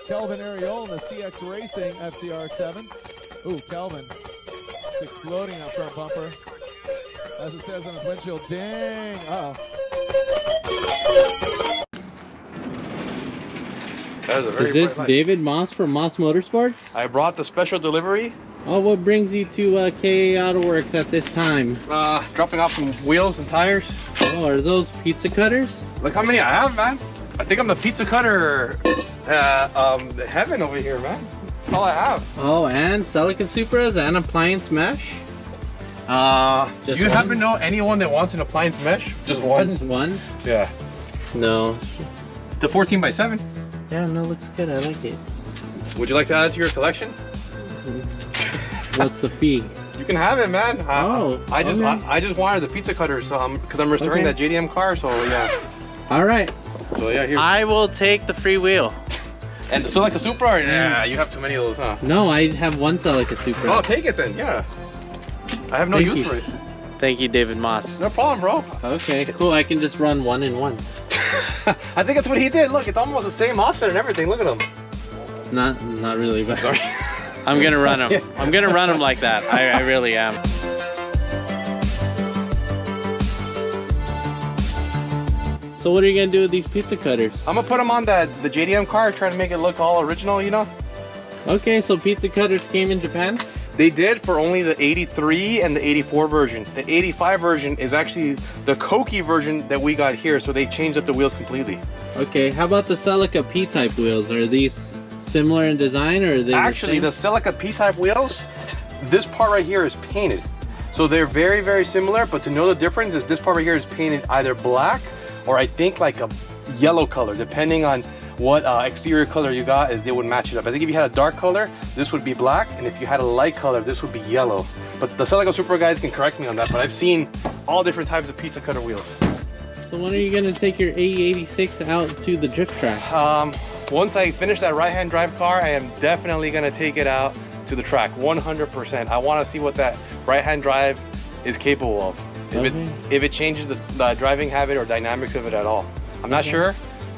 Kelvin Ariol in the CX Racing FCRX7. Ooh, Kelvin. It's exploding that front bumper. As it says on his windshield, dang. Uh-oh. Is this David Moss from Moss Motorsports? I brought the special delivery. Oh, what brings you to KA Auto Works at this time? Dropping off some wheels and tires. Oh, are those pizza cutters? Look how many I have, man. I think I'm the pizza cutter heaven over here, man. That's all I have. Oh, and Celica Supras and appliance mesh? Do you happen to know anyone that wants an appliance mesh? Just one? One? Yeah. No. The 14x7. Yeah, no, looks good. I like it. Would you like to add it to your collection? What's the fee? You can have it, man. I just wanted the pizza cutter, so because I'm restoring that JDM car, so yeah. All right. So yeah, here. I will take the free wheel. And so like a Supra? Yeah, you have too many of those, huh? No, I have one Celica Supra. Oh, take it then. Yeah. I have no use for it. Thank you, David Moss. No problem, bro. Okay, cool. I can just run one in one. I think that's what he did. Look, it's almost the same offset and everything. Look at him. Not really, but sorry. I'm gonna run him. I'm gonna run him like that. I really am. So what are you gonna do with these pizza cutters? I'm gonna put them on the JDM car, try to make it look all original, you know? Okay, so pizza cutters came in Japan? They did for only the 83 and the 84 version. The 85 version is actually the Koki version that we got here, so they changed up the wheels completely. Okay, how about the Celica P-type wheels? Are these similar in design, or are they actually the Celica P-type wheels? This part right here is painted, so they're very, very similar. But to know the difference is this part right here is painted either black or I think like a yellow color, depending on what exterior color you got, is they would match it up. I think if you had a dark color, this would be black, and if you had a light color, this would be yellow. But the Celica Supra guys can correct me on that, but I've seen all different types of pizza cutter wheels. So when are you gonna take your AE86 out to the drift track? Once I finish that right-hand drive car, I am definitely gonna take it out to the track, 100%. I wanna see what that right-hand drive is capable of. If it changes the driving habit or dynamics of it at all. I'm not sure.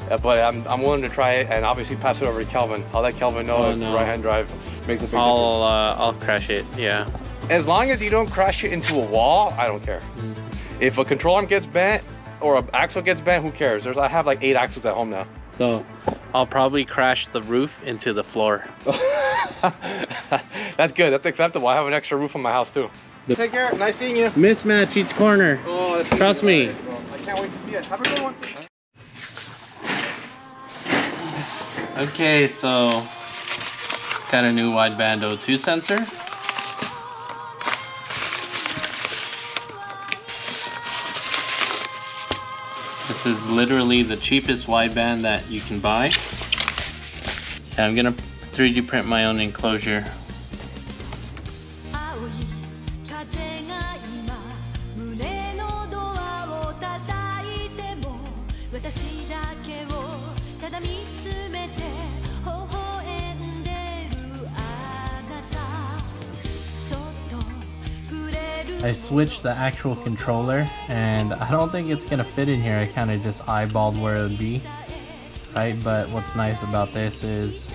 But I'm willing to try it and obviously pass it over to Kelvin. I'll let Kelvin know if the right-hand drive makes a big difference. I'll crash it, yeah. As long as you don't crash it into a wall, I don't care. If a control arm gets bent or an axle gets bent, who cares? I have like 8 axles at home now. So I'll probably crash the roof into the floor. That's good, that's acceptable. I have an extra roof on my house too. Take care, nice seeing you. Mismatch each corner. Oh, trust me. I can't wait to see it. Have a good one. Okay, so got a new wideband O2 sensor. This is literally the cheapest wideband that you can buy. Yeah, I'm gonna 3D print my own enclosure. I switched the actual controller and I don't think it's gonna fit in here. I kind of just eyeballed where it would be, right? But what's nice about this is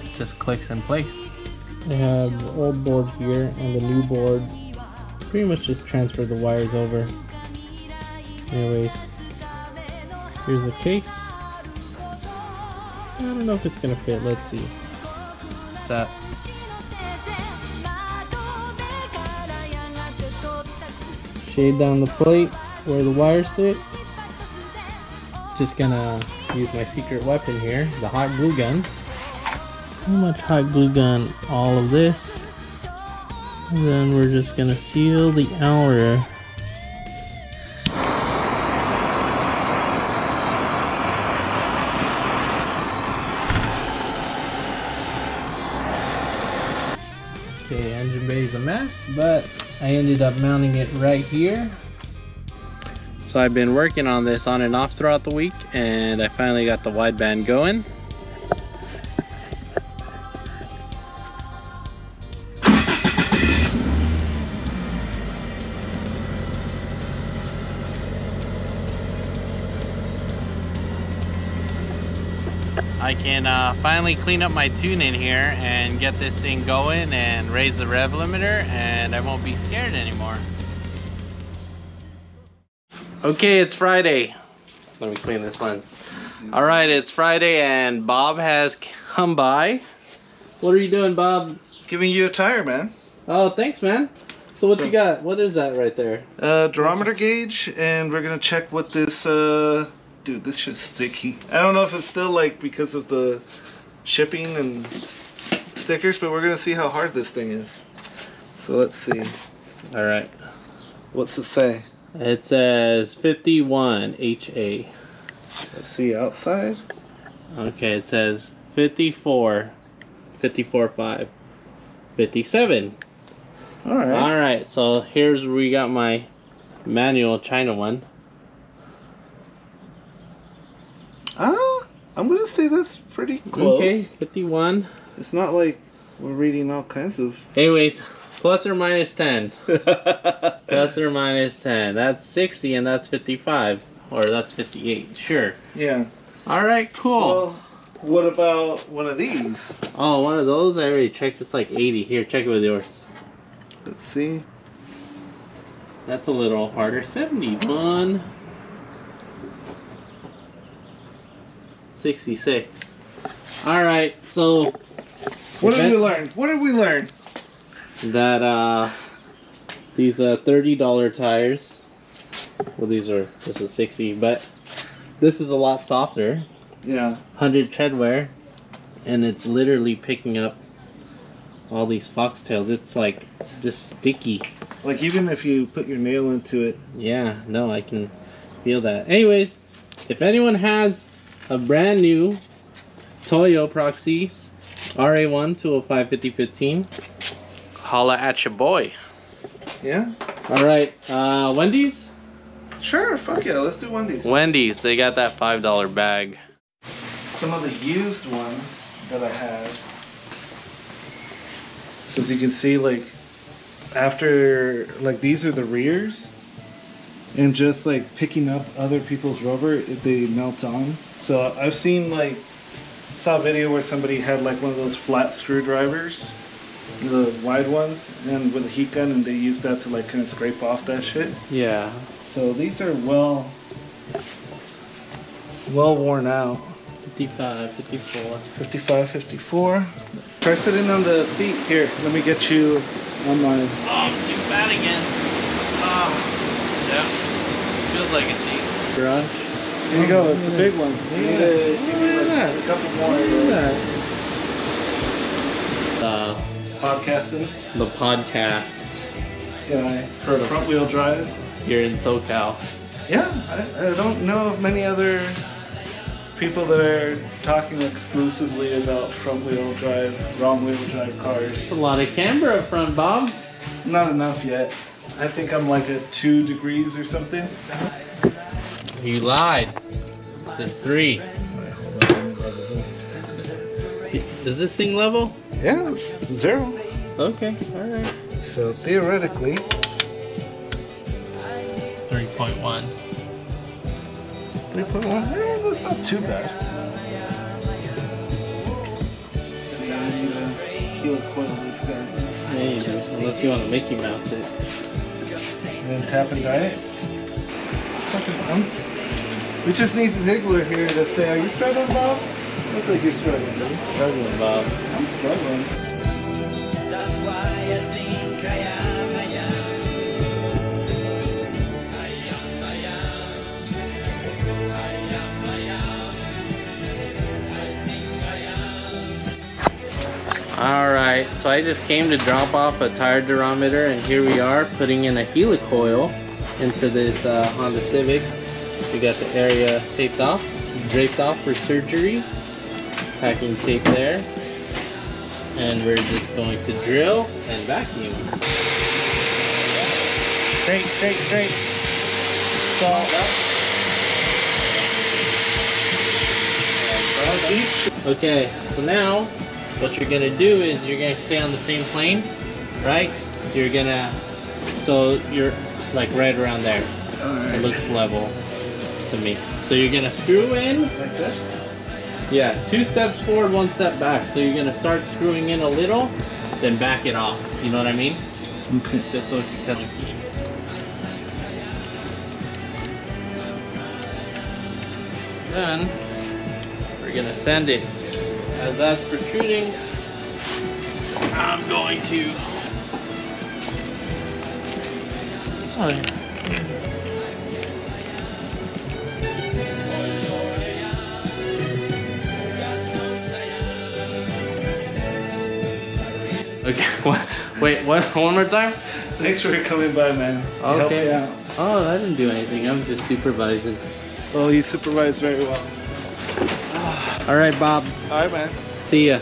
it just clicks in place. I have the old board here and the new board. Pretty much just transfer the wires over. Anyways, here's the case. I don't know if it's gonna fit. Let's see. Set. Shade down the plate where the wires sit. Just gonna use my secret weapon here, the hot glue gun. Pretty much hot glue gun all of this. And then we're just gonna seal the outer. Okay, engine bay is a mess, but I ended up mounting it right here. So I've been working on this on and off throughout the week, and I finally got the wideband going. I can finally clean up my tune in here and get this thing going and raise the rev limiter, and I won't be scared anymore. Okay, it's Friday. Let me clean this lens. Alright, it's Friday and Bob has come by. What are you doing, Bob? Giving you a tire, man. Oh, thanks, man. So what you got? What is that right there? Durometer gauge, and we're gonna check what this, dude, this shit's sticky. I don't know if it's still like because of the shipping and stickers, but we're gonna see how hard this thing is. So let's see. Alright. What's it say? It says 51 HA. Let's see outside. Okay, it says 54, 54.5, 57. Alright. Alright, so here's where we got my manual China one. I'm gonna say that's pretty close. Okay, 51. It's not like we're reading all kinds of... Anyways, plus or minus 10. Plus or minus 10. That's 60 and that's 55. Or that's 58. Sure. Yeah. Alright, cool. Well, what about one of these? Oh, one of those? I already checked. It's like 80. Here, check it with yours. Let's see. That's a little harder. 71. 66. Alright, so... What did we learn? What did we learn? That, these, $30 tires... Well, this is 60, but this is a lot softer. Yeah. 100 tread wear, and it's literally picking up all these foxtails. It's like just sticky. Like even if you put your nail into it. Yeah, no, I can feel that. Anyways, if anyone has a brand new Toyo Proxys RA1 205 5015, holla at your boy. Yeah. All right, Wendy's. Sure, fuck yeah, let's do Wendy's. Wendy's, they got that $5 bag. Some of the used ones that I have. So as you can see, like, after, like, these are the rears. And just, like, picking up other people's rubber, if they melt on. So I've seen, like, saw a video where somebody had, like, one of those flat screwdrivers. The wide ones. And with a heat gun, and they used that to, like, kind of scrape off that shit. Yeah. So these are well worn out. 55, 54. 55, 54. Press it in on the seat. Here, let me get you on mine. Oh, I'm too bad again. Oh, yeah. Feels like a seat. Garage. Here you go, it's the big one. You need a couple more of those. Podcasting. The podcasts. Yeah, for front wheel drive. Here in SoCal. Yeah, I don't know of many other people that are talking exclusively about front wheel drive, wrong wheel drive cars. A lot of camber up front, Bob. Not enough yet. I think I'm like at 2 degrees or something. You lied. It says 3. Is this thing level? Yeah, it's 0. Okay, alright. So theoretically, 3.1. 3.1, that's not too bad. I need to helicoil this guy. Yeah, you do. Unless you want to Mickey Mouse it. And then tap and dry it. We just need Ziegler here to say, are you struggling, Bob? Looks like you're struggling, dude. Struggling, Bob. I'm struggling. That's why I think I am. Alright, so I just came to drop off a tire durometer, and here we are putting in a helicoil into this Honda Civic. We got the area taped off, draped off for surgery. Packing tape there. And we're just going to drill and vacuum. Straight, straight, straight. Salt up. Okay, so now what you're gonna do is you're gonna stay on the same plane, right? You're gonna, so you're like right around there. It looks level to me. So you're gonna screw in. Like this? Yeah, 2 steps forward, 1 step back. So you're gonna start screwing in a little, then back it off. You know what I mean? Okay. Just so it can kind of keep. Then we're gonna sand it. As that's protruding, I'm going to. Sorry. Okay, wait, what? One more time? Thanks for coming by, man. You helped me Okay. out. Oh, I didn't do anything. I was just supervising. Well, you supervised very well. All right, Bob. All right, man. See ya.